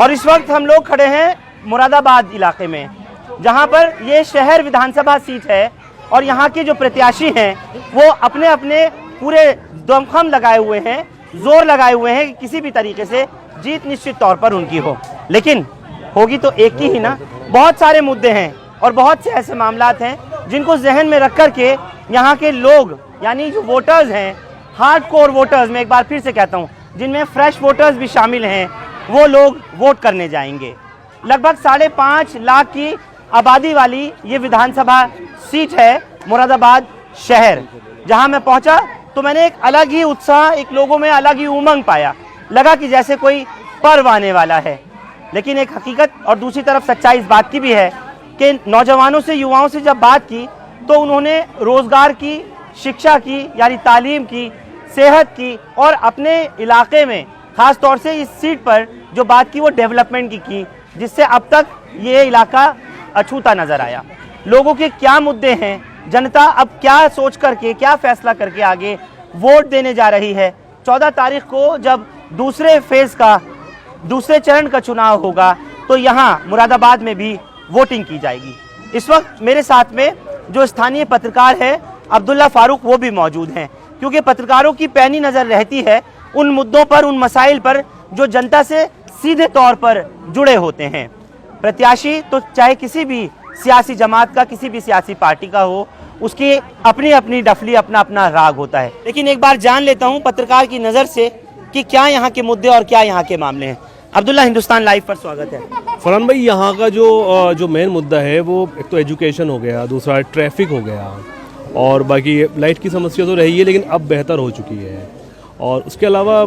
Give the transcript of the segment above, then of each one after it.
और इस वक्त हम लोग खड़े हैं मुरादाबाद इलाके में, जहां पर ये शहर विधानसभा सीट है और यहाँ के जो प्रत्याशी हैं वो अपने अपने पूरे दमखम लगाए हुए हैं, जोर लगाए हुए हैं कि किसी भी तरीके से जीत निश्चित तौर पर उनकी हो। लेकिन होगी तो एक की ही ना। बहुत सारे मुद्दे हैं और बहुत से ऐसे मामलात हैं जिनको जहन में रख कर के यहाँ के लोग, यानी जो वोटर्स हैं, हार्ड कोर वोटर्स, मैं एक बार फिर से कहता हूँ, जिनमें फ्रेश वोटर्स भी शामिल हैं, वो लोग वोट करने जाएंगे। लगभग 5.5 लाख की आबादी वाली ये विधानसभा सीट है मुरादाबाद शहर। जहां मैं पहुंचा तो मैंने एक अलग ही उत्साह, एक लोगों में अलग ही उमंग पाया। लगा कि जैसे कोई पर्व आने वाला है। लेकिन एक हकीकत और दूसरी तरफ सच्चाई इस बात की भी है कि नौजवानों से, युवाओं से जब बात की तो उन्होंने रोजगार की, शिक्षा की, यानी तालीम की, सेहत की और अपने इलाके में खास तौर से इस सीट पर जो बात की वो डेवलपमेंट की, जिससे अब तक ये इलाका अछूता नजर आया। लोगों के क्या मुद्दे हैं, जनता अब क्या सोच करके, क्या फैसला करके आगे वोट देने जा रही है। 14 तारीख को जब दूसरे फेज का, दूसरे चरण का चुनाव होगा तो यहाँ मुरादाबाद में भी वोटिंग की जाएगी। इस वक्त मेरे साथ में जो स्थानीय पत्रकार है अब्दुल्ला फारूक, वो भी मौजूद हैं, क्योंकि पत्रकारों की पैनी नज़र रहती है उन मुद्दों पर, उन मसाइल पर जो जनता से सीधे तौर पर जुड़े होते हैं। प्रत्याशी तो चाहे किसी भी सियासी जमात का, किसी भी सियासी पार्टी का हो, उसकी अपनी अपनी डफली, अपना अपना राग होता है। लेकिन एक बार जान लेता हूं पत्रकार की नज़र से कि क्या यहाँ के मुद्दे और क्या यहाँ के मामले हैं। अब्दुल्ला, हिंदुस्तान लाइव पर स्वागत है। फरहान भाई, यहाँ का जो मेन मुद्दा है वो एक तो एजुकेशन हो गया, दूसरा ट्रैफिक हो गया और बाकी लाइट की समस्या तो रही है लेकिन अब बेहतर हो चुकी है। और उसके अलावा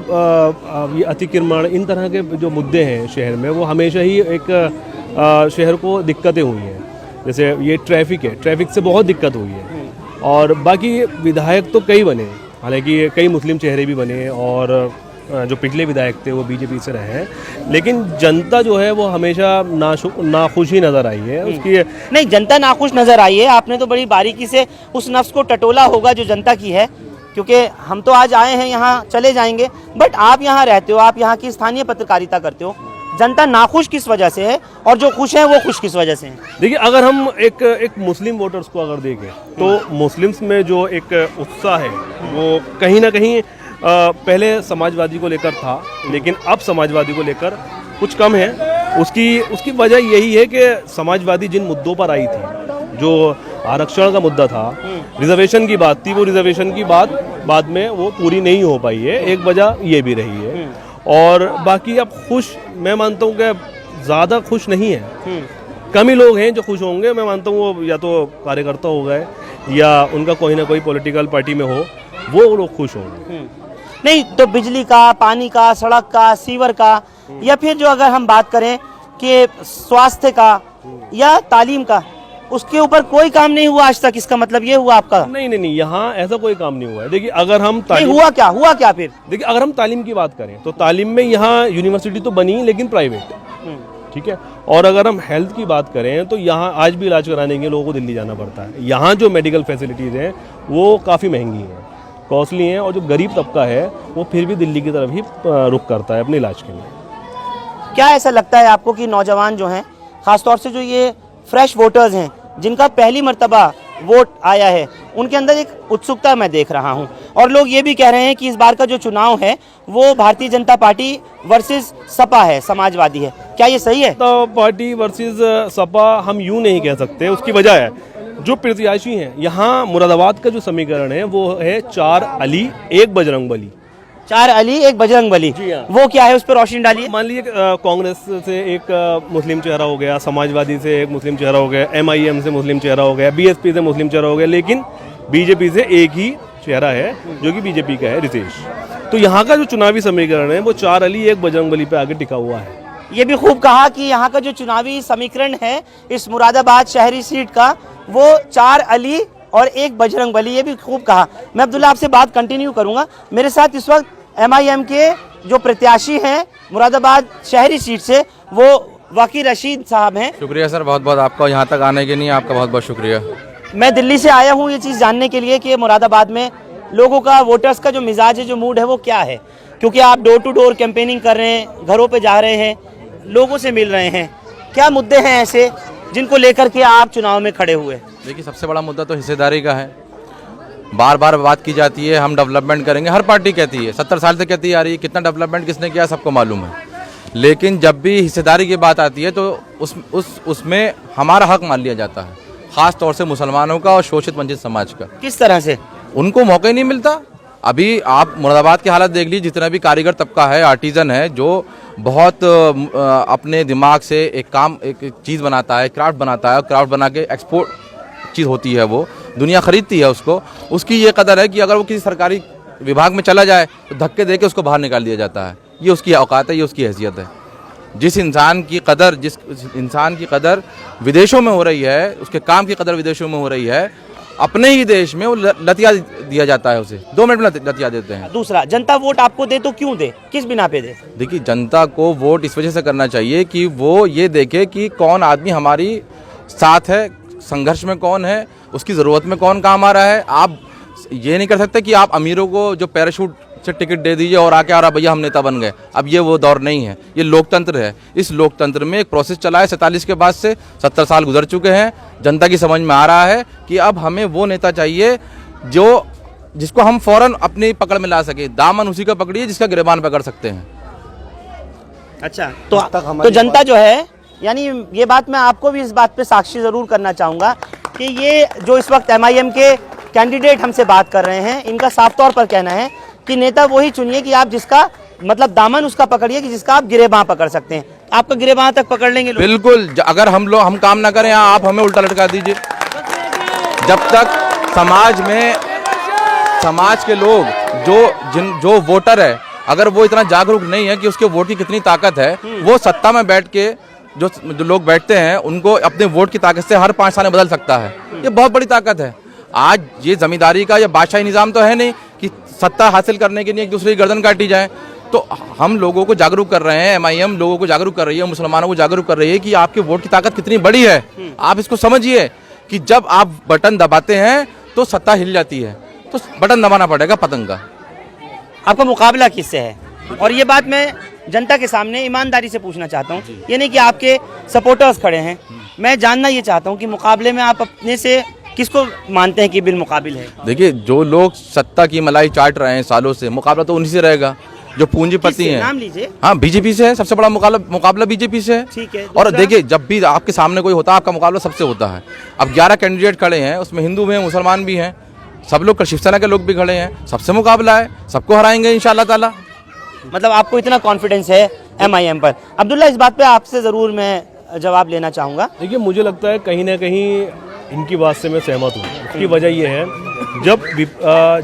ये अतिक्रमण, इन तरह के जो मुद्दे हैं शहर में, वो हमेशा ही एक शहर को दिक्कतें हुई हैं। जैसे ये ट्रैफिक है, ट्रैफिक से बहुत दिक्कत हुई है। और बाकी विधायक तो कई बने, हालांकि कई मुस्लिम चेहरे भी बने और जो पिछले विधायक थे वो बीजेपी से रहे हैं, लेकिन जनता जो है वो हमेशा नाखुश ही नज़र आई है। उसकी नहीं, जनता नाखुश नज़र आई है। आपने तो बड़ी बारीकी से उस नफ्स को टटोला होगा जो जनता की है, क्योंकि हम तो आज आए हैं, यहाँ चले जाएंगे, बट आप यहाँ रहते हो, आप यहाँ की स्थानीय पत्रकारिता करते हो। जनता नाखुश किस वजह से है और जो खुश हैं वो खुश किस वजह से हैं? देखिए, अगर हम एक मुस्लिम वोटर्स को अगर देखें तो मुस्लिम्स में जो एक उत्साह है वो कहीं ना कहीं पहले समाजवादी को लेकर था, लेकिन अब समाजवादी को लेकर कुछ कम है। उसकी वजह यही है कि समाजवादी जिन मुद्दों पर आई थी, जो आरक्षण का मुद्दा था, रिजर्वेशन की बात थी, वो रिजर्वेशन की बात बाद में वो पूरी नहीं हो पाई है। एक वजह ये भी रही है। और बाकी अब खुश, मैं मानता हूँ कि ज़्यादा खुश नहीं है। कम ही लोग हैं जो खुश होंगे। मैं मानता हूँ वो या तो कार्यकर्ता हो गए या उनका कोई ना कोई पॉलिटिकल पार्टी में हो, वो लोग खुश होंगे। नहीं तो बिजली का, पानी का, सड़क का, सीवर का, या फिर जो अगर हम बात करें कि स्वास्थ्य का या तालीम का, उसके ऊपर कोई काम नहीं हुआ आज तक। इसका मतलब ये हुआ आपका? नहीं, यहाँ ऐसा कोई काम नहीं हुआ है। देखिए, अगर हम हुआ क्या फिर? देखिए, अगर हम तालीम की बात करें तो तालीम में यहाँ यूनिवर्सिटी तो बनी लेकिन प्राइवेट, ठीक है। और अगर हम हेल्थ की बात करें तो यहाँ आज भी इलाज कराने के लोगों को दिल्ली जाना पड़ता है। यहाँ जो मेडिकल फैसिलिटीज़ हैं वो काफ़ी महंगी हैं, कॉस्टली हैं, और जो गरीब तबका है वो फिर भी दिल्ली की तरफ ही रुख करता है अपने इलाज के लिए। क्या ऐसा लगता है आपको कि नौजवान जो हैं, खासतौर से जो ये फ्रेश वोटर्स हैं, जिनका पहली मर्तबा वोट आया है, उनके अंदर एक उत्सुकता मैं देख रहा हूं, और लोग ये भी कह रहे हैं कि इस बार का जो चुनाव है वो भारतीय जनता पार्टी वर्सेस सपा है, समाजवादी है। क्या ये सही है? तो पार्टी वर्सेस सपा हम यूँ नहीं कह सकते। उसकी वजह है जो प्रत्याशी हैं। यहाँ मुरादाबाद का जो समीकरण है वो है 4 अली 1 बजरंग बली। 4 अली 1 बजरंग बली, वो क्या है, उस पर रोशनी डालिए। मान लीजिए कांग्रेस से एक मुस्लिम चेहरा हो गया, समाजवादी से एक मुस्लिम चेहरा हो गया, MIM से मुस्लिम चेहरा हो गया, BSP से मुस्लिम चेहरा हो गया, लेकिन बीजेपी से एक ही चेहरा है जो कि बीजेपी का है, रितेश। तो यहाँ का जो चुनावी समीकरण है वो 4 अली 1 बजरंग बली पे आगे टिका हुआ है। ये भी खूब कहा कि यहाँ का जो चुनावी समीकरण है इस मुरादाबाद शहरी सीट का, वो 4 अली और 1 बजरंग बली, ये भी खूब कहा। मैं अब्दुल्ला आपसे बात कंटिन्यू करूंगा। मेरे साथ इस वक्त MIM के जो प्रत्याशी हैं मुरादाबाद शहरी सीट से, वो वाकी रशीद साहब हैं। शुक्रिया सर, बहुत बहुत आपका यहाँ तक आने के लिए आपका बहुत बहुत शुक्रिया। मैं दिल्ली से आया हूँ ये चीज़ जानने के लिए कि मुरादाबाद में लोगों का, वोटर्स का जो मिजाज है, जो मूड है, वो क्या है, क्योंकि आप डोर टू डोर कैंपेनिंग कर रहे हैं, घरों पे जा रहे हैं, लोगों से मिल रहे हैं, क्या मुद्दे हैं ऐसे जिनको लेकर के आप चुनाव में खड़े हुए? देखिए, सबसे बड़ा मुद्दा तो हिस्सेदारी का है। बार बार बात की जाती है हम डेवलपमेंट करेंगे, हर पार्टी कहती है, 70 साल से कहती आ रही है, कितना डेवलपमेंट किसने किया सबको मालूम है। लेकिन जब भी हिस्सेदारी की बात आती है तो उसमें हमारा हक मान लिया जाता है, खास तौर से मुसलमानों का और शोषित वंचित समाज का। किस तरह से? उनको मौका ही नहीं मिलता। अभी आप मुरादाबाद की हालत देख लीजिए, जितना भी कारीगर तबका है, आर्टिजन है, जो बहुत अपने दिमाग से एक चीज़ बनाता है, क्राफ्ट बनाता है, और क्राफ्ट बना के एक्सपोर्ट चीज़ होती है, वो दुनिया खरीदती है उसको। उसकी ये कदर है कि अगर वो किसी सरकारी विभाग में चला जाए तो धक्के दे के उसको बाहर निकाल दिया जाता है। ये उसकी औकात है, ये उसकी हैसियत है। जिस इंसान की कदर विदेशों में हो रही है, उसके काम की कदर विदेशों में हो रही है, अपने ही देश में वो लतिया दिया जाता है, उसे 2 मिनट में लतिया देते हैं। दूसरा, जनता वोट आपको दे तो क्यों दे, किस बिना पे दे? देखिए, जनता को वोट इस वजह से करना चाहिए कि वो ये देखे कि कौन आदमी हमारी साथ है, संघर्ष में कौन है, उसकी ज़रूरत में कौन काम आ रहा है। आप ये नहीं कर सकते कि आप अमीरों को जो पैराशूट से टिकट दे दीजिए और आके आ रहा भैया हम नेता बन गए। अब ये वो दौर नहीं है, ये लोकतंत्र है। इस लोकतंत्र में एक प्रोसेस चला है 47 के बाद से, 70 साल गुजर चुके हैं। जनता की समझ में आ रहा है कि अब हमें वो नेता चाहिए जिसको हम फौरन अपनी पकड़ में ला सके। दामन उसी का पकड़िए जिसका गिरबान पकड़ सकते हैं। अच्छा, तो जनता जो है, यानी ये बात मैं आपको भी इस बात पे साक्षी जरूर करना चाहूँगा कि ये जो इस वक्त MIM के कैंडिडेट हमसे बात कर रहे हैं, इनका साफ तौर पर कहना है कि नेता वही चुनिए कि आप जिसका मतलब दामन उसका पकड़िए कि जिसका आप गिरेबां पकड़ सकते हैं। आपका गिरेबां तक पकड़ लेंगे लोग? बिल्कुल। अगर हम काम ना करें, आप हमें उल्टा लटका दीजिए। जब तक समाज के लोग जो वोटर है, अगर वो इतना जागरूक नहीं है कि उसके वोट की कितनी ताकत है, वो सत्ता में बैठ के जो लोग बैठते हैं उनको अपने वोट की ताकत से हर 5 साल में बदल सकता है। ये बहुत बड़ी ताकत है। आज ये जमींदारी का या बादशाही निज़ाम तो है नहीं कि सत्ता हासिल करने के लिए एक दूसरे की गर्दन काटी जाए। तो हम लोगों को जागरूक कर रहे हैं, MIM लोगों को जागरूक कर रही है, मुसलमानों को जागरूक कर रही है कि आपके वोट की ताकत कितनी बड़ी है। आप इसको समझिए कि जब आप बटन दबाते हैं तो सत्ता हिल जाती है, तो बटन दबाना पड़ेगा पतंग का। आपका मुकाबला किससे है? और ये बात मैं जनता के सामने ईमानदारी से पूछना चाहता हूँ, ये नहीं कि आपके सपोर्टर्स खड़े हैं, मैं जानना ये चाहता हूँ कि मुकाबले में आप अपने से किसको मानते हैं कि बिल मुकाबिल है? देखिए, जो लोग सत्ता की मलाई चाट रहे हैं सालों से, मुकाबला तो उन्हीं से रहेगा जो पूंजीपति हैं। नाम लीजिए। हाँ, बीजेपी से है, सबसे बड़ा मुकाबला बीजेपी से है। ठीक है। और देखिए, जब भी आपके सामने कोई होता है, आपका मुकाबला सबसे होता है। अब 11 कैंडिडेट खड़े हैं, उसमें हिंदू भी हैं, मुसलमान भी हैं, सब लोग शिवसेना के लोग भी खड़े हैं, सबसे मुकाबला है, सबको हराएंगे इंशाल्लाह ताला। मतलब आपको इतना कॉन्फिडेंस है MIM पर। अब्दुल्ला, इस बात पे आपसे ज़रूर मैं जवाब लेना चाहूँगा। देखिए, मुझे लगता है कहीं ना कहीं इनकी बात से मैं सहमत हूँ। उसकी वजह ये है, जब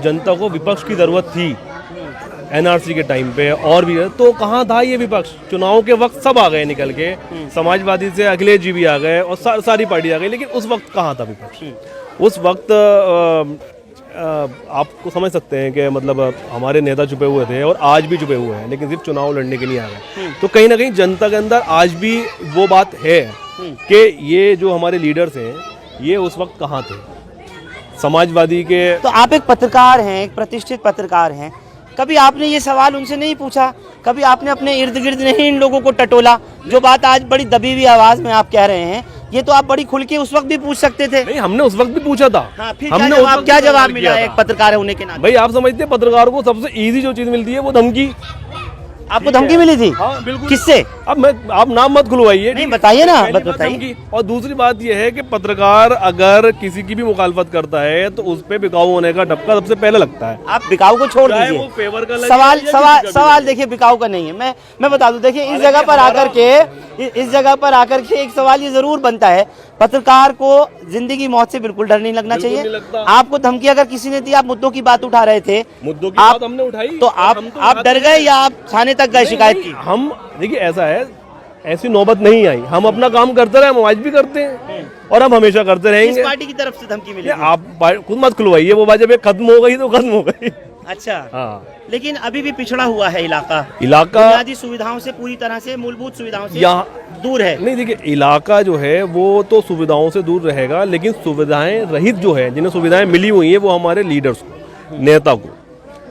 जनता को विपक्ष की ज़रूरत थी NRC के टाइम पे, और भी तो कहाँ था ये विपक्ष? चुनाव के वक्त सब आ गए निकल के, समाजवादी से अखिलेश जी भी आ गए और सारी पार्टी आ गई, लेकिन उस वक्त कहाँ था विपक्ष? उस वक्त आपको समझ सकते हैं कि मतलब हमारे नेता छुपे हुए थे और आज भी छुपे हुए हैं, लेकिन सिर्फ चुनाव लड़ने के लिए आ गए। तो कहीं ना कहीं जनता के अंदर आज भी वो बात है कि ये जो हमारे लीडर्स हैं, ये उस वक्त कहाँ थे समाजवादी के। तो आप एक पत्रकार हैं, एक प्रतिष्ठित पत्रकार हैं, कभी आपने ये सवाल उनसे नहीं पूछा? कभी आपने अपने इर्द गिर्द नहीं इन लोगों को टटोला? जो बात आज बड़ी दबी हुई आवाज में आप कह रहे हैं, ये तो आप बड़ी खुल के उस वक्त भी पूछ सकते थे। नहीं, हमने उस वक्त भी पूछा था। हाँ, फिर हमने क्या जवाब मिला एक पत्रकार होने के नाते? भाई, आप समझते हैं पत्रकारों को सबसे इजी जो चीज मिलती है वो धमकी। आपको धमकी मिली थी? हाँ, बिल्कुल। किससे? अब आप नाम मत खुलवाइए। नहीं, बताइए ना, बताइए। और दूसरी बात यह है कि पत्रकार अगर किसी की भी मुखालफत करता है तो उस पे बिकाऊ होने का धक्का सबसे पहले लगता है। आप बिकाऊ को छोड़ दीजिए, वो फेवर का सवाल देखिए बिकाऊ का नहीं है। मैं बता दूं, देखिए इस जगह पर आकर के एक सवाल ये जरूर बनता है, पत्रकार को जिंदगी मौत से बिल्कुल डर नहीं लगना चाहिए। आपको धमकी अगर किसी ने दी, आप मुद्दों की बात उठा रहे थे, मुद्दों की बात हमने उठाई, तो आप डर गए या आप थाने तक गए शिकायत की? हम देखिए, ऐसा है, ऐसी नौबत नहीं आई, हम अपना काम करते रहे, हम आज भी करते हैं और हम हमेशा करते रहेंगे। किस पार्टी की तरफ से धमकी मिली? आप खुद मत खुलवाइए, वो बात जब खत्म हो गई तो खत्म हो गई। अच्छा। हाँ, लेकिन अभी भी पिछड़ा हुआ है इलाका बुनियादी सुविधाओं से, पूरी तरह से मूलभूत सुविधाओं से यहाँ दूर है। नहीं, देखिए, इलाका जो है वो तो सुविधाओं से दूर रहेगा, लेकिन सुविधाएं रहित जो है, जिन्हें सुविधाएं मिली हुई है, वो हमारे लीडर्स को, नेता को,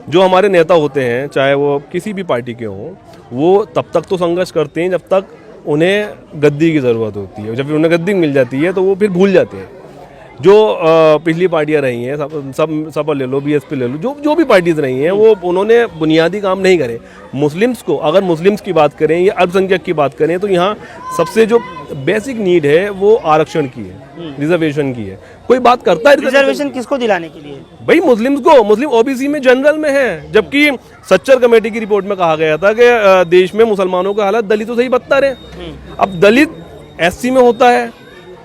जो हमारे नेता होते हैं, चाहे वो किसी भी पार्टी के हों, वो तब तक तो संघर्ष करते हैं जब तक उन्हें गद्दी की ज़रूरत होती है। जब उन्हें गद्दी मिल जाती है तो वो फिर भूल जाते हैं। जो पिछली पार्टियां रही हैं, सब ले लो, बीएसपी ले लो, जो भी पार्टीज रही हैं, वो उन्होंने बुनियादी काम नहीं करे। मुस्लिम्स को, अगर मुस्लिम्स की बात करें या अल्पसंख्यक की बात करें, तो यहाँ सबसे जो बेसिक नीड है वो आरक्षण की है, रिजर्वेशन की है। कोई बात करता है रिजर्वेशन किसको दिलाने के लिए? भाई मुस्लिम्स को। मुस्लिम ओबीसी में जनरल में है, जबकि सच्चर कमेटी की रिपोर्ट में कहा गया था कि देश में मुसलमानों का हालत दलितों से ही बदतर है। अब दलित एससी में होता है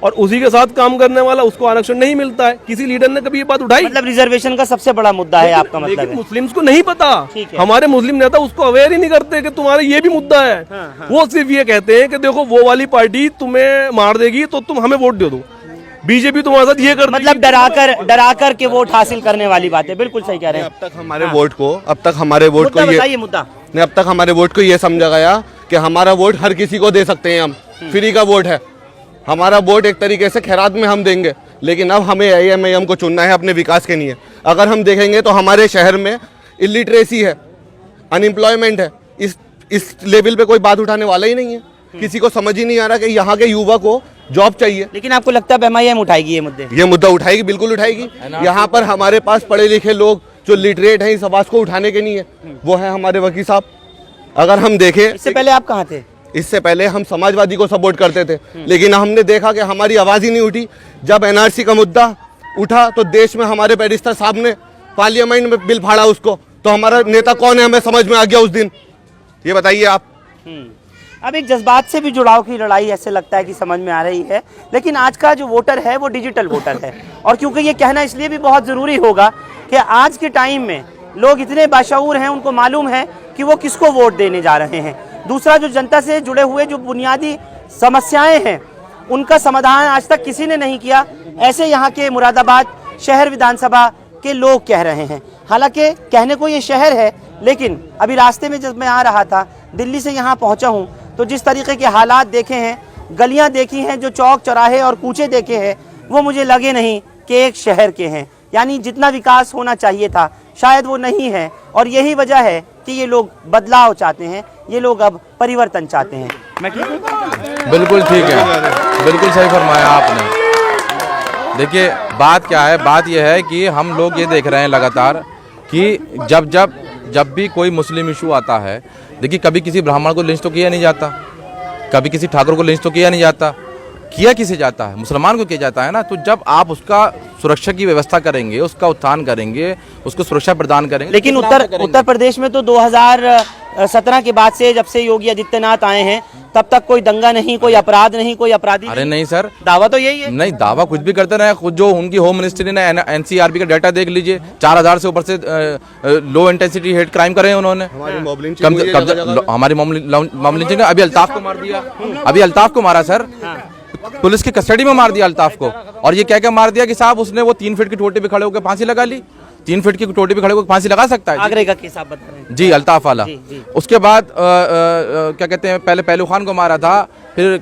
और उसी के साथ काम करने वाला, उसको आरक्षण नहीं मिलता है। किसी लीडर ने कभी ये बात उठाई? मतलब रिजर्वेशन का सबसे बड़ा मुद्दा है आपका मतलब लेकिन है। मुस्लिम्स को नहीं पता। हमारे मुस्लिम नेता उसको अवेयर ही नहीं करते कि तुम्हारा ये भी मुद्दा है। वो सिर्फ ये कहते हैं कि देखो वो वाली पार्टी तुम्हें मार देगी तो तुम हमें वोट दे दो, बीजेपी तुम्हारे साथ ये कर, मतलब डरा कर के वोट हासिल करने वाली बात है। बिल्कुल सही कह रहे हैं। अब तक हमारे वोट को मुद्दा नहीं, अब तक हमारे वोट को ये समझा गया कि हमारा वोट हर किसी को दे सकते हैं, हम फ्री का वोट है। हमारा वोट एक तरीके से खैरात में हम देंगे, लेकिन अब हमें AIM को चुनना है अपने विकास के लिए। अगर हम देखेंगे तो हमारे शहर में इलिटरेसी है, अनएम्प्लॉयमेंट है, इस लेवल पे कोई बात उठाने वाला ही नहीं है। किसी को समझ ही नहीं आ रहा कि यहाँ के युवा को जॉब चाहिए। लेकिन आपको लगता है MIM उठाएगी ये मुद्दे? ये मुद्दा उठाएगी, बिल्कुल उठाएगी। यहाँ पर हमारे पास पढ़े लिखे लोग जो लिटरेट हैं, इस आवाज को उठाने के नहीं है, वो है हमारे वकील साहब। अगर हम देखें, इससे पहले आप कहाँ थे? इससे पहले हम समाजवादी को सपोर्ट करते थे, लेकिन हमने देखा कि हमारी आवाज ही नहीं उठी। जब NRC का मुद्दा उठा तो देश में हमारे बैरिस्टर साहब ने पार्लियामेंट में बिल फाड़ा उसको, तो हमारा नेता कौन है हमें समझ में आ गया उस दिन। ये बताइए आप। अब एक जज्बात से भी जुड़ाव की लड़ाई ऐसे लगता है कि समझ में आ रही है, लेकिन आज का जो वोटर है वो डिजिटल वोटर है। और क्योंकि ये कहना इसलिए भी बहुत ज़रूरी होगा कि आज के टाइम में लोग इतने बाशऊर हैं, उनको मालूम है कि वो किसको वोट देने जा रहे हैं। दूसरा, जो जनता से जुड़े हुए जो बुनियादी समस्याएं हैं उनका समाधान आज तक किसी ने नहीं किया, ऐसे यहाँ के मुरादाबाद शहर विधानसभा के लोग कह रहे हैं। हालांकि कहने को ये शहर है, लेकिन अभी रास्ते में जब मैं आ रहा था, दिल्ली से यहाँ पहुँचा हूँ, तो जिस तरीके के हालात देखे हैं, गलियाँ देखी हैं, जो चौक चौराहे और कूचे देखे हैं, वो मुझे लगे नहीं कि एक शहर के हैं। यानी जितना विकास होना चाहिए था शायद वो नहीं है, और यही वजह है कि ये लोग बदलाव चाहते हैं, ये लोग अब परिवर्तन चाहते हैं। मैं ठीक हूँ? बिल्कुल ठीक है, बिल्कुल सही फरमाया आपने। देखिए बात क्या है, बात यह है कि हम लोग ये देख रहे हैं लगातार कि जब भी कोई मुस्लिम इशू आता है, देखिए कभी किसी ब्राह्मण को लिंच तो किया नहीं जाता, कभी किसी ठाकुर को लिंच तो किया नहीं जाता, किया किसे जाता है? मुसलमान को किया जाता है ना। तो जब आप उसका सुरक्षा की व्यवस्था करेंगे, उसका उत्थान करेंगे, उसको सुरक्षा प्रदान करेंगे। लेकिन उत्तर प्रदेश में तो 2017 के बाद से, जब से योगी आदित्यनाथ आए हैं, तब तक कोई दंगा नहीं, कोई अपराध नहीं, कोई अपराधी। अरे नहीं सर, दावा तो यही है। नहीं, दावा कुछ भी करते रहे। खुद जो उनकी होम मिनिस्ट्री ने NCRB का डाटा देख लीजिए, 4000 से ऊपर से लो इंटेंसिटी हेट क्राइम करे हैं उन्होंने। हमारी मॉब लिंचिंग अभी अल्ताफ को मार दिया, अभी अल्ताफ को मारा सर, पुलिस की कस्टडी में मार दिया अल्ताफ को। और ये क्या मार दिया कि साहब उसने वो 3 फीट की टोटी पे खड़े होकर फांसी लगा ली। 3 फीट की टोटी पे खड़े होकर फांसी लगा सकता है? आगरे का केस आप बता रहे हैं जी, अल्ताफ वाला। उसके बाद क्या कहते हैं, पहले पहलू खान को मारा था, फिर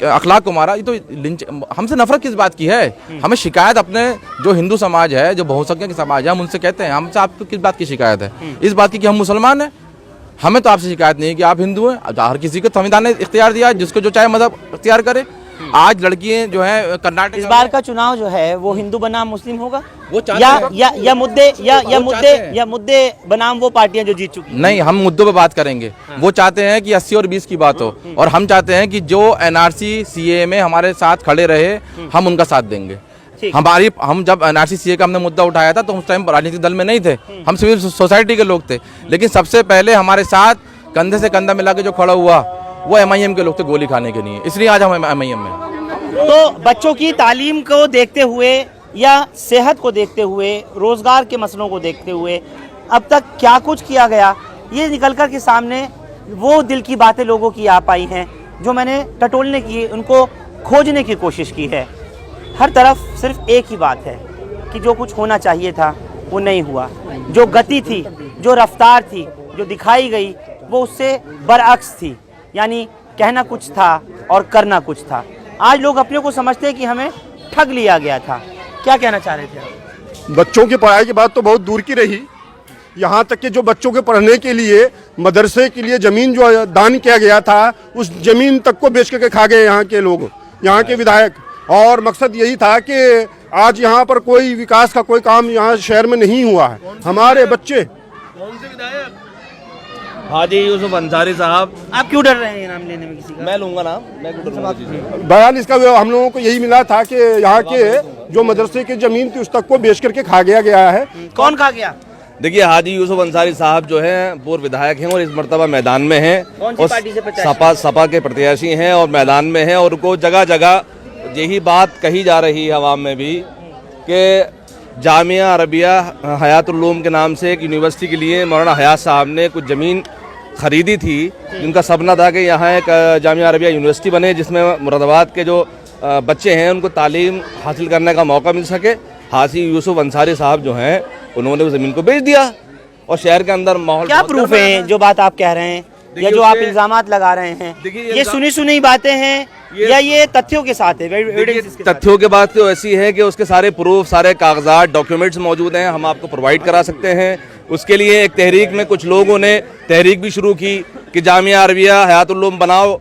अखलाक को मारा। ये तो लिंच, हमसे नफरत किस बात की है? हमें शिकायत अपने जो हिंदू समाज है, जो बहुसंख्यक समाज है, हम उनसे कहते हैं हमसे आपको किस बात की शिकायत है? इस बात की कि हम मुसलमान हैं। हमें तो आपसे शिकायत नहीं है कि आप हिंदू हैं। हर किसी को संविधान ने इख्तियार दिया, जिसको जो चाहे मजहब इख्तियार करे। आज लड़कियां जो है कर्नाटक, इस बार का चुनाव जो है वो हिंदू बनाम मुस्लिम होगा, वो या मुद्दे बनाम वो पार्टियां जो जीत चुकी? नहीं, हम मुद्दों पे बात करेंगे। वो चाहते हैं कि 80 और 20 की बात हो, और हम चाहते हैं कि जो NRC CAA में हमारे साथ खड़े रहे, हम उनका साथ देंगे। हम जब NRC CAA का हमने मुद्दा उठाया था तो उस टाइम राजनीतिक दल में नहीं थे, हम सिविल सोसाइटी के लोग थे। लेकिन सबसे पहले हमारे साथ कंधे से कंधा मिला के जो खड़ा हुआ वो MIM के लोग थे, गोली खाने के लिए। इसलिए आज हम MIM में। तो बच्चों की तालीम को देखते हुए या सेहत को देखते हुए, रोजगार के मसलों को देखते हुए अब तक क्या कुछ किया गया, ये निकल कर के सामने वो दिल की बातें लोगों की आ पाई हैं जो मैंने टटोलने की, उनको खोजने की कोशिश की है। हर तरफ सिर्फ एक ही बात है कि जो कुछ होना चाहिए था वो नहीं हुआ। जो गति थी, जो रफ्तार थी, जो दिखाई गई, वो उससे बरअक्स थी। यानी कहना कुछ था और करना कुछ था। आज लोग अपने को समझते हैं कि हमें ठग लिया गया था। क्या कहना चाह रहे थे आप? बच्चों की पढ़ाई की बात तो बहुत दूर की रही, यहाँ तक कि जो बच्चों के पढ़ने के लिए मदरसे के लिए ज़मीन जो दान किया गया था उस ज़मीन तक को बेच के खा गए यहाँ के लोग, यहाँ के विधायक। और मकसद यही था कि आज यहाँ पर कोई विकास का कोई काम यहाँ शहर में नहीं हुआ है। हमारे बच्चे कौन से विधायक? हाजी यूसुफ अंसारी साहब। आप क्यों डर रहे हैं नाम लेने में किसी का? मैं लूंगा नाम, मैं क्यों डरूंगा? बयान इसका हम लोगों को यही मिला था कि यहाँ के जो मदरसे की ज़मीन थी उस तक को बेच करके खा गया है। कौन खा गया? देखिए हाजी यूसुफ अंसारी साहब जो हैं पूर्व विधायक हैं और इस मर्तबा मैदान में हैं। कौन सी पार्टी से प्रत्याशी? सपा के प्रत्याशी हैं और मैदान में हैं। और उनको जगह जगह यही बात कही जा रही है आवाम में भी कि जामिया अरबिया हयातुल उलूम के नाम से एक यूनिवर्सिटी के लिए मौलाना हयात साहब ने कुछ ज़मीन खरीदी थी, जिनका सपना था कि यहाँ एक जामिया अरबिया यूनिवर्सिटी बने जिसमें मुरादाबाद के जो बच्चे हैं उनको तालीम हासिल करने का मौका मिल सके। हाजी यूसुफ अंसारी साहब जो हैं उन्होंने उस ज़मीन को बेच दिया और शहर के अंदर माहौल क्या प्रूफ है जो बात आप कह रहे हैं या जो आप इल्जामात लगा रहे हैं? देखिए ये सुनी सुनी बातें हैं या ये तथ्यों के साथ है? एविडेंसेस के साथ? तथ्यों के बात तो ऐसी है कि उसके सारे प्रूफ, सारे कागजात, डॉक्यूमेंट्स मौजूद हैं, हम आपको प्रोवाइड करा सकते हैं। उसके लिए एक तहरीक में कुछ लोगों ने तहरीक भी शुरू की कि जामिया अरबिया हयातुल उलूम बनाओ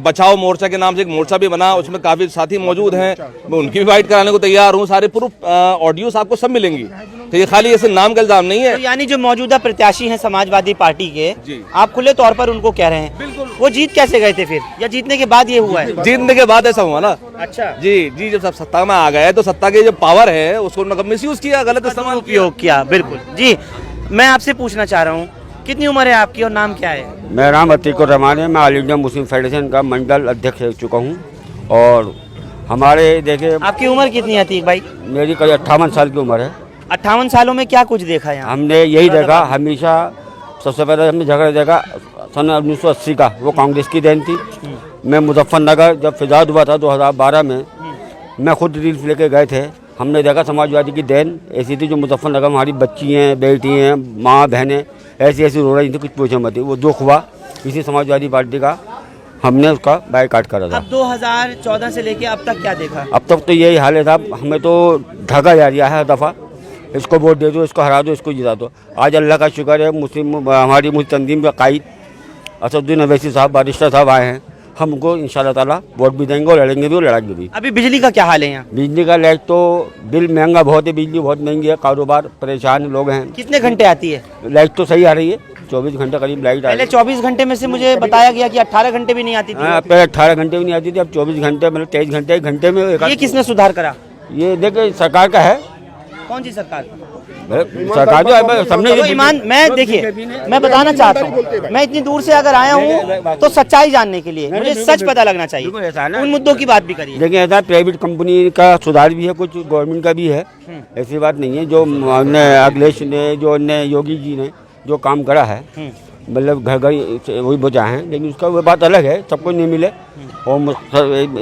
बचाओ मोर्चा के नाम से एक मोर्चा भी बना, उसमें काफ़ी साथी मौजूद हैं, मैं उनकी भी वाइट कराने को तैयार हूँ। सारे प्रूफ ऑडियोस आपको सब मिलेंगी, तो ये खाली ऐसे नाम का इल्जाम नहीं है। तो यानी जो मौजूदा प्रत्याशी हैं समाजवादी पार्टी के, जी। आप खुले तौर पर उनको कह रहे हैं बिल्कुल। वो जीत कैसे गए थे फिर, या जीतने के बाद ये हुआ है? जीतने के बाद ऐसा हुआ ना। अच्छा जी, जब सब सत्ता में आ गए तो सत्ता की जो पावर है उसको उन्होंने मिसयूज किया, गलत इस्तेमाल किया। उपयोग किया। बिल्कुल जी। मैं आपसे पूछना चाह रहा हूँ, कितनी उम्र है आपकी और नाम क्या है? मेरा नाम अतीकुर रहमान है। मैं ऑल इंडिया मुस्लिम फेडरेशन का मंडल अध्यक्ष रह चुका हूँ। और हमारे देखिए, आपकी उम्र कितनी है अतीक भाई? मेरी करीब 58 साल की उम्र है। 58 सालों में क्या कुछ देखा यहाँ? हमने यही देखा, हमेशा सबसे पहले हमने झगड़ा देखा सन 1980 का, वो कांग्रेस की देन थी। मैं मुजफ्फरनगर जब फिजाद हुआ था 2012 में, मैं खुद रील्स लेके गए थे। हमने देखा समाजवादी की देन ऐसी थी, जो मुजफ्फरनगर में हमारी बच्ची हैं, बेटी हैं, माँ बहनें ऐसी ऐसी रो रही थी, कुछ पूछो मत। वो दुख हुआ इसी समाजवादी पार्टी का, हमने उसका बायकॉट करा था। अब 2014 से लेके अब तक क्या देखा? अब तक तो यही हाल है साहब, हमें तो ढका जा रहा है दफ़ा, इसको वोट दे दो, इसको हरा दो, इसको जिता दो। आज अल्लाह का शुक्र है, हमारी मुस्लिम तंजीम का कायद असदुद्दीन अवैसी साहब, बारिस्टर साहब आए हैं। हमको इंशाल्लाह ताला वोट भी देंगे और लड़ेंगे भी और लड़ाएंगे भी। अभी बिजली का क्या हाल है यहाँ? बिजली का लाइट तो बिल महंगा बहुत है, बिजली बहुत महंगी है, कारोबार परेशान लोग हैं। कितने घंटे आती है? लाइट तो सही आ रही है, 24 घंटे करीब लाइट आ रही पहले है। 24 घंटे में से मुझे बताया गया कि 18 घंटे भी नहीं आती थी। हाँ, पहले 18 घंटे भी नहीं आती थी, अब 24 घंटे मतलब 23 घंटे, एक घंटे में ये किसने सुधार करा? ये देखिए सरकार का है। कौन सी सरकार? सरकार जो है सबने तो ईमान, मैं देखिए मैं बताना चाहता हूँ, मैं इतनी दूर से अगर आया हूँ तो सच्चाई जानने के लिए, मुझे सच पता लगना चाहिए। उन मुद्दों की बात भी करिए। देखिए ऐसा प्राइवेट कंपनी का सुधार भी है, कुछ गवर्नमेंट का भी है, ऐसी बात नहीं है। जो अखिलेश ने, जो योगी जी ने जो काम करा है, मतलब घर घर वही बचा है, लेकिन उसका वो बात अलग है, सबको नहीं मिले और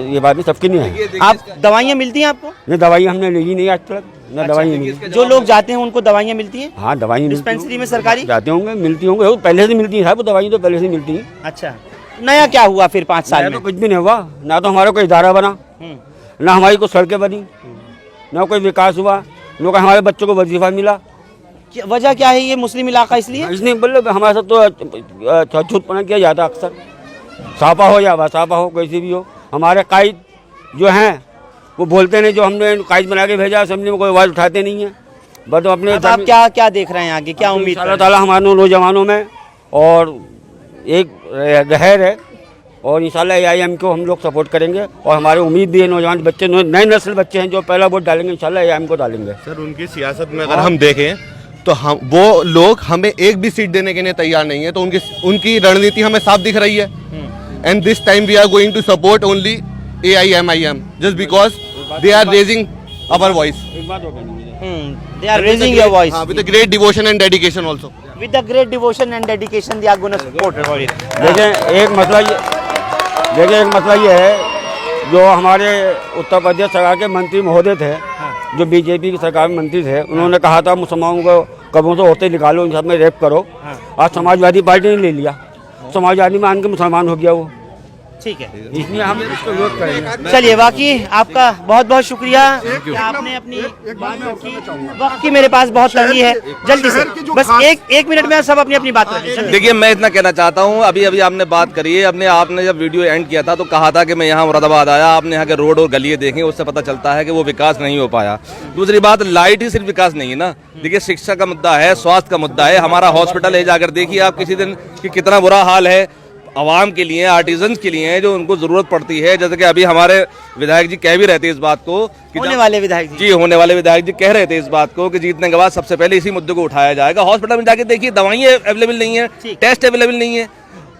ये बात भी सबकी नहीं है। आप दवाइयाँ मिलती हैं आपको? नहीं, दवाई हमने ली नहीं आज तक, न दवाई मिली। जो लोग जाते हैं उनको दवाइयाँ मिलती हैं? हाँ, दवाई डिस्पेंसरी में सरकारी जाते होंगे, मिलती होंगे, वो पहले से मिलती है साहब, दवाई तो पहले से मिलती है। अच्छा, नया क्या हुआ फिर 5 साल में? तो कुछ भी नहीं हुआ, ना तो हमारा कोई इदारा बना, ना हमारी कोई सड़कें बनी, ना कोई विकास हुआ, ना कोई हमारे बच्चों को वजीफा मिला। वजह क्या है? ये मुस्लिम इलाका इसलिए? इसलिए मतलब हमारे साथ तो छूतपना किया जाता है अक्सर, सापा हो या वसापा हो, कैसे भी हो। हमारे कायद जो हैं वो बोलते नहीं, जो हमने कायद बना के भेजा असेंबली में कोई आवाज़ उठाते नहीं है। बट अपने आप क्या क्या देख रहे हैं आगे, क्या उम्मीद? अल्लाह ताला हमारे नौजवानों में और एक जहर है, और इंशाल्लाह AIM को हम लोग सपोर्ट करेंगे। और हमारी उम्मीद भी है, नौजवान बच्चे, नए नस्ल बच्चे हैं जो पहला वोट डालेंगे, इंशाल्लाह AIM को डालेंगे। सर, उनकी सियासत में अगर हम देखें तो हम वो लोग हमें एक भी सीट देने के लिए तैयार नहीं है, तो उनकी रणनीति हमें साफ दिख रही है। And this time we are going to support only AIMIM just because they are raising our voice. They are raising your voice. with a great devotion and dedication also. With a great devotion and dedication, they are going to support it. देखिए एक मसला ये है, जो हमारे उत्तर प्रदेश सरकार के मंत्री महोदय थे, जो BJP की सरकार में मंत्री थे, उन्होंने कहा था मुसलमानों को कब्रों से होते निकालो, इन सब में रेप करो। आज समाजवादी पार्टी ने ले लिया, समाजवादी मान के मुसलमान हो गया वो। ठीक है, इसमें हम इसको विरोध करेंगे। चलिए बाकी आपका बहुत बहुत शुक्रिया कि आपने अपनी बात रखी। वक्त की मेरे पास बहुत तंगी है, जल्दी से बस एक मिनट में सब अपनी अपनी बात रखें। देखिए, मैं इतना कहना चाहता हूँ, अभी अभी आपने बात करी है, आपने जब वीडियो एंड किया था तो कहा था कि मैं यहाँ मुरादाबाद आया, आपने यहाँ के रोड और गलियाँ देखें, उससे पता चलता है कि वो विकास नहीं हो पाया। दूसरी बात, लाइट ही सिर्फ विकास नहीं है ना, देखिए शिक्षा का मुद्दा है, स्वास्थ्य का मुद्दा है, हमारा हॉस्पिटल है, जाकर देखिए आप किसी दिन कि कितना बुरा हाल है आवाम के लिए, आर्टिजन्स के लिए, जो उनको जरूरत पड़ती है। जैसे कि अभी हमारे विधायक जी कह भी रहे थे इस बात को कि होने वाले विधायक जी होने वाले विधायक जी कह रहे थे इस बात को कि जीतने के बाद सबसे पहले इसी मुद्दे को उठाया जाएगा। हॉस्पिटल में जाके देखिए, दवाइयाँ अवेलेबल नहीं है, टेस्ट अवेलेबल नहीं है,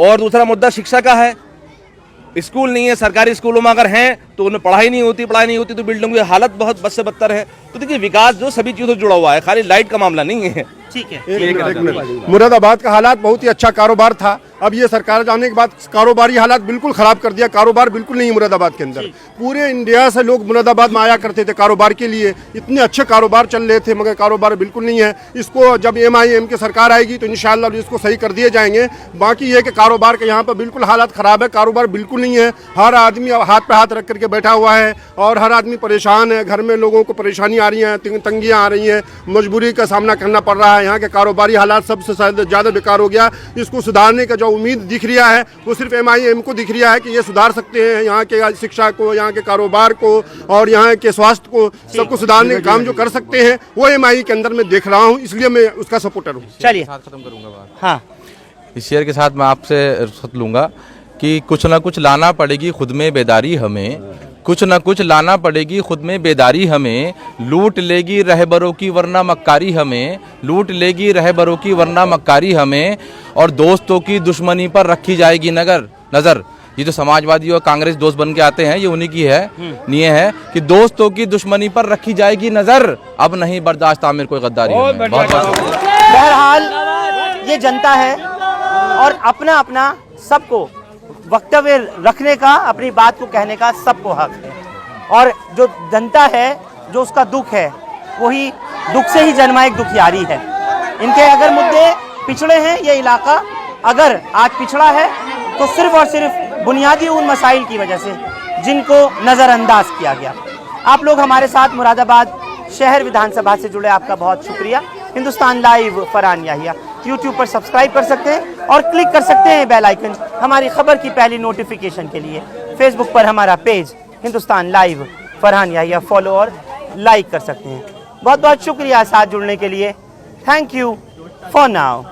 और दूसरा मुद्दा शिक्षा का है, स्कूल नहीं है। सरकारी स्कूलों में अगर हैं तो उनमें पढ़ाई नहीं होती तो बिल्डिंग की हालत बहुत बद से बदतर है। तो देखिए, विकास जो सभी चीजों से जुड़ा हुआ है, खाली लाइट का मामला नहीं है। ठीक है, एक मिनट। मुरादाबाद का हालात बहुत ही अच्छा कारोबार था, अब ये सरकार जाने के बाद कारोबारी हालात बिल्कुल खराब कर दिया। कारोबार बिल्कुल नहीं है मुरादाबाद के अंदर। पूरे इंडिया से लोग मुरादाबाद में आया करते थे कारोबार के लिए, इतने अच्छे कारोबार चल रहे थे, मगर कारोबार बिल्कुल नहीं है। इसको जब MIM की सरकार आएगी तो इंशाल्लाह इसको सही कर दिए जाएंगे। बाकी ये कि कारोबार के यहाँ पर बिल्कुल हालात खराब है, कारोबार बिल्कुल नहीं है। हर आदमी हाथ पे हाथ रख करके बैठा हुआ है और हर आदमी परेशान है। घर में लोगों को परेशानी आ रही है, तंगियाँ आ रही हैं, मजबूरी का सामना करना पड़ रहा है। यहाँ के कारोबारी हालात सबसे ज़्यादा बेकार हो गया। इसको सुधारने का जो उम्मीद दिख रहा है वो सिर्फ MIM को दिख रहा है कि ये सुधार सकते हैं यहाँ के शिक्षा को, यहाँ के कारोबार को और यहाँ के स्वास्थ्य को, सबको सुधारने का काम जो कर सकते हैं वो MIM के अंदर मैं देख रहा हूँ, इसलिए मैं उसका सपोर्टर हूँ। चलिए खत्म करूंगा बात। हाँ, इस शेयर के साथ मैं आपसे रुखसत लूंगा कि कुछ ना कुछ लाना पड़ेगी खुद में बेदारी हमें, कुछ ना कुछ लाना पड़ेगी खुद में बेदारी हमें, लूट लेगी रहबरों की वरना मक्कारी हमें, लूट लेगी रहबरों की वरना मक्कारी हमें, और दोस्तों की दुश्मनी पर रखी जाएगी नजर। ये जो समाजवादी और कांग्रेस दोस्त बन के आते हैं, ये उन्हीं की है नीयत है कि दोस्तों की दुश्मनी पर रखी जाएगी नजर, अब नहीं बर्दाश्त आमिर कोई गद्दारी हमें। बहुत बहरहाल ये जनता है और अपना अपना सबको वक्तव्य रखने का, अपनी बात को कहने का सबको हक है। और जो जनता है, जो उसका दुख है, वही दुख से ही जन्मा एक दुखियारी है। इनके अगर मुद्दे पिछड़े हैं, ये इलाका अगर आज पिछड़ा है तो सिर्फ और सिर्फ बुनियादी उन मसाइल की वजह से जिनको नज़रअंदाज किया गया। आप लोग हमारे साथ मुरादाबाद शहर विधानसभा से जुड़े, आपका बहुत शुक्रिया। हिंदुस्तान लाइव फरहान याहिया YouTube पर सब्सक्राइब कर सकते हैं और क्लिक कर सकते हैं बेल आइकन हमारी खबर की पहली नोटिफिकेशन के लिए। फेसबुक पर हमारा page Hindustan live Farhan Yahiya follow और लाइक कर सकते हैं। बहुत बहुत शुक्रिया साथ जुड़ने के लिए। Thank you for now.